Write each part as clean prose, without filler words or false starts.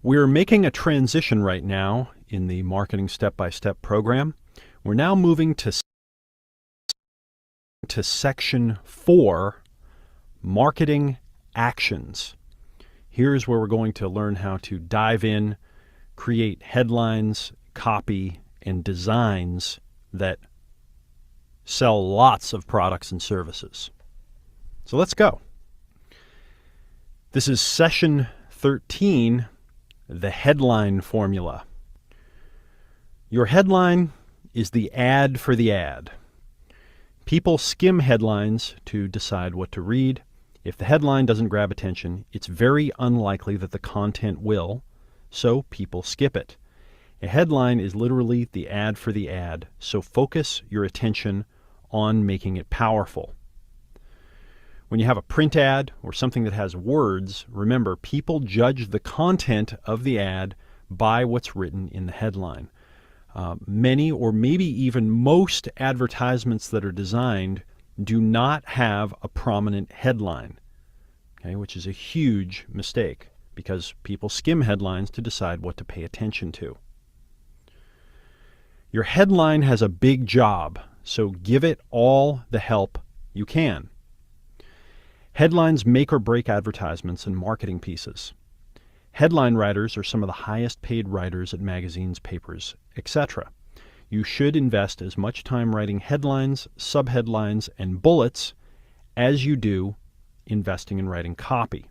We're making a transition right now in the Marketing Step-by-Step program. We're now moving to Section 4, Marketing Actions. Here's where we're going to learn how to dive in, create headlines, copy, and designs that sell lots of products and services. So let's go. This is Session 13, the headline formula. Your headline is the ad for the ad. People skim headlines to decide what to read. If the headline doesn't grab attention, it's very unlikely that the content will, so people skip it. A headline is literally the ad for the ad, so focus your attention on making it powerful. When you have a print ad or something that has words, remember, people judge the content of the ad by what's written in the headline. Many or maybe even most advertisements that are designed do not have a prominent headline, okay, which is a huge mistake because people skim headlines to decide what to pay attention to. Your headline has a big job, so give it all the help you can. Headlines make or break advertisements and marketing pieces. Headline writers are some of the highest paid writers at magazines, papers, etc. You should invest as much time writing headlines, subheadlines, and bullets as you do investing in writing copy.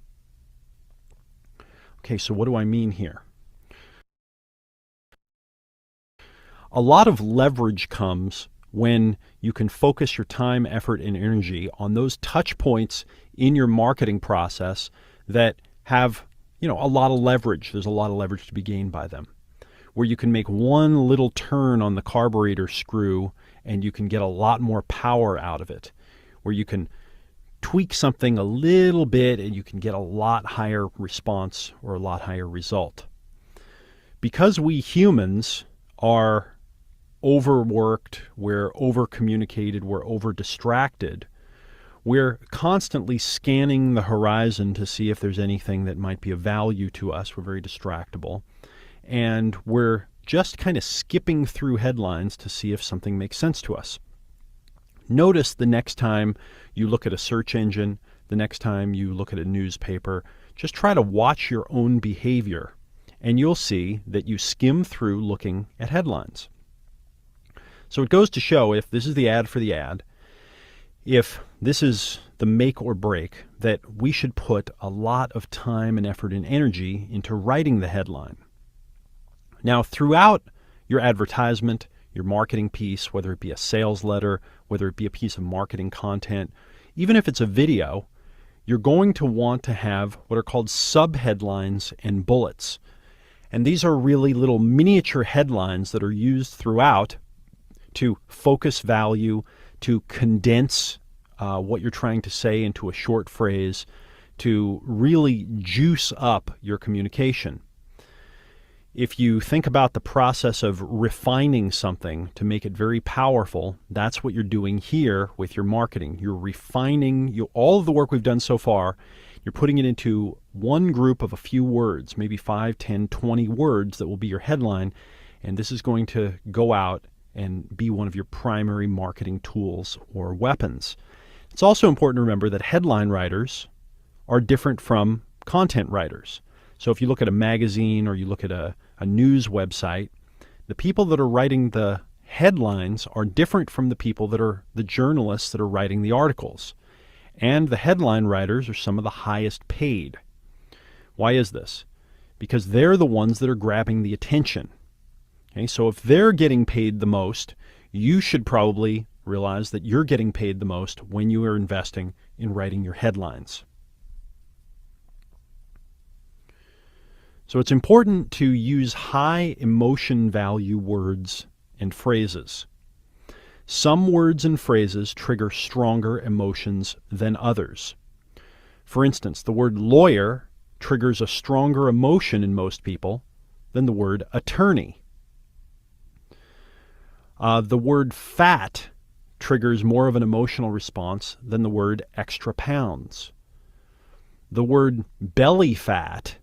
Okay, so what do I mean here? A lot of leverage comes when you can focus your time, effort, and energy on those touch points in your marketing process that have, a lot of leverage. There's a lot of leverage to be gained by them. Where you can make one little turn on the carburetor screw and you can get a lot more power out of it. Where you can tweak something a little bit and you can get a lot higher response or a lot higher result. Because we humans are overworked, we're over-communicated, we're over-distracted, we're constantly scanning the horizon to see if there's anything that might be of value to us. We're very distractible. And we're just kind of skipping through headlines to see if something makes sense to us. Notice the next time you look at a search engine, the next time you look at a newspaper, just try to watch your own behavior, and you'll see that you skim through looking at headlines. So it goes to show, if this is the ad for the ad, if this is the make or break, that we should put a lot of time and effort and energy into writing the headline. Now, throughout your advertisement, your marketing piece, whether it be a sales letter, whether it be a piece of marketing content, even if it's a video, you're going to want to have what are called subheadlines and bullets. And these are really little miniature headlines that are used throughout to focus value, to condense what you're trying to say into a short phrase, to really juice up your communication. If you think about the process of refining something to make it very powerful, that's what you're doing here with your marketing. You're refining all of the work we've done so far. You're putting it into one group of a few words, maybe 5, 10, 20 words that will be your headline, and this is going to go out and be one of your primary marketing tools or weapons. It's also important to remember that headline writers are different from content writers. So if you look at a magazine or you look at a news website, the people that are writing the headlines are different from the people that are the journalists that are writing the articles. And the headline writers are some of the highest paid. Why is this? Because they're the ones that are grabbing the attention. Okay, so if they're getting paid the most, you should probably realize that you're getting paid the most when you are investing in writing your headlines. So it's important to use high emotion value words and phrases. Some words and phrases trigger stronger emotions than others. For instance, the word lawyer triggers a stronger emotion in most people than the word attorney. The word fat triggers more of an emotional response than the word extra pounds. The word belly fat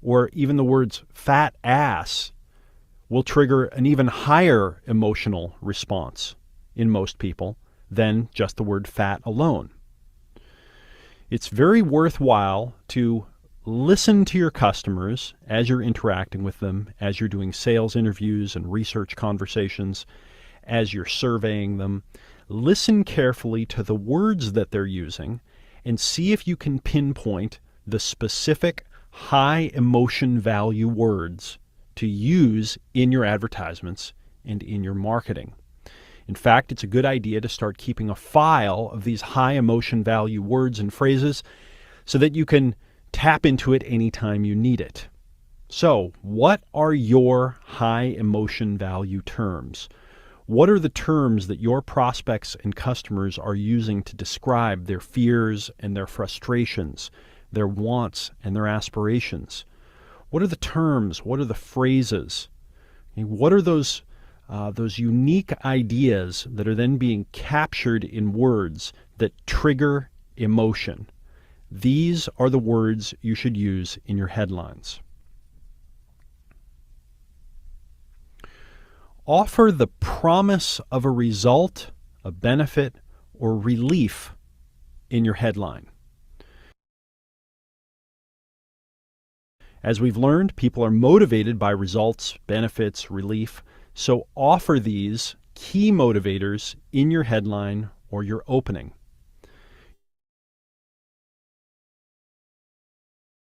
or even the words fat ass will trigger an even higher emotional response in most people than just the word fat alone. It's very worthwhile to listen to your customers as you're interacting with them, as you're doing sales interviews and research conversations, as you're surveying them. Listen carefully to the words that they're using and see if you can pinpoint the specific high emotion value words to use in your advertisements and in your marketing. In fact, it's a good idea to start keeping a file of these high emotion value words and phrases so that you can tap into it anytime you need it. So, what are your high emotion value terms? What are the terms that your prospects and customers are using to describe their fears and their frustrations, their wants and their aspirations? What are the terms? What are the phrases? What are those unique ideas that are then being captured in words that trigger emotion? These are the words you should use in your headlines. Offer the promise of a result, a benefit, or relief in your headline. As we've learned, people are motivated by results, benefits, relief, so offer these key motivators in your headline or your opening.